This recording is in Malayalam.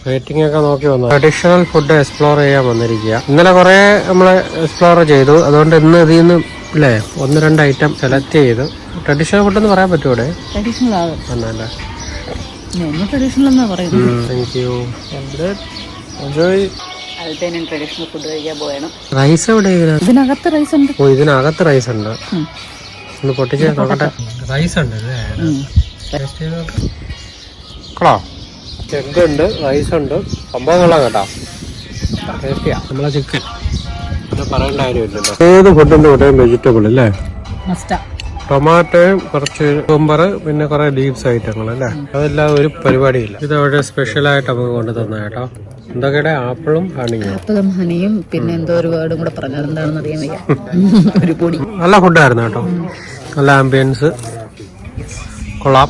റേറ്റിംഗ് ഒക്കെ നോക്കി വന്നു. ട്രഡീഷണൽ ഫുഡ് എക്സ്പ്ലോർ ചെയ്യാൻ വന്നിരിക്കുക. ഇന്നലെ കുറെ നമ്മള് എക്സ്പ്ലോർ ചെയ്തു. അതുകൊണ്ട് ഇന്ന് ഇതിൽ നിന്ന് അല്ലേ 1-2 ഐറ്റം സെലക്ട് ചെയ്തു. ട്രഡീഷണൽ ഫുഡ് എന്ന് പറയാൻ പറ്റുമോ? Traditional thank you. Traditional food കഴിക്കാൻ പോയാണ്. റൈസ് എവിടെ? ഇതിനകത്ത് റൈസ് ഉണ്ട്. ഓ, ഇതിനകത്ത് റൈസ് ഉണ്ട്. ഒന്ന് പൊട്ടിച്ച് നോക്കട്ടെ. റൈസ് ഉണ്ട് എഗ് ഉണ്ട്, റൈസ് ഉണ്ട്. സംഭവം കൊള്ളാം കേട്ടോ. ടേസ്റ്റിയാ. നമ്മളെ ചിക്കൻ പറയേണ്ട കാര്യമില്ലല്ലോ. ഏത് ഫുഡിന്റെ കൂടെയും വെജിറ്റബിൾ അല്ലേ? ടൊമാറ്റോയും കുറച്ച് കുമ്പർ, പിന്നെ കുറെ ലീവ്സ് ഐറ്റങ്ങൾ അല്ലേ? അതെല്ലാം ഒരു പരിപാടിയില്ല. ഇതവിടെ സ്പെഷ്യലായിട്ട് നമുക്ക് കൊണ്ടു തന്ന കേട്ടോ. എന്തൊക്കെയുടെ ആപ്പിളും ഹണിയും പിന്നെ എന്തോ ഒരു വേർഡും കൂടെ പറഞ്ഞത് എന്താണെന്ന് അറിയാൻ വയ്യ. ഒരു പൊടി. നല്ല ഫുഡായിരുന്നു കേട്ടോ. നല്ല ആംബിയൻസ് കൊള്ളാം.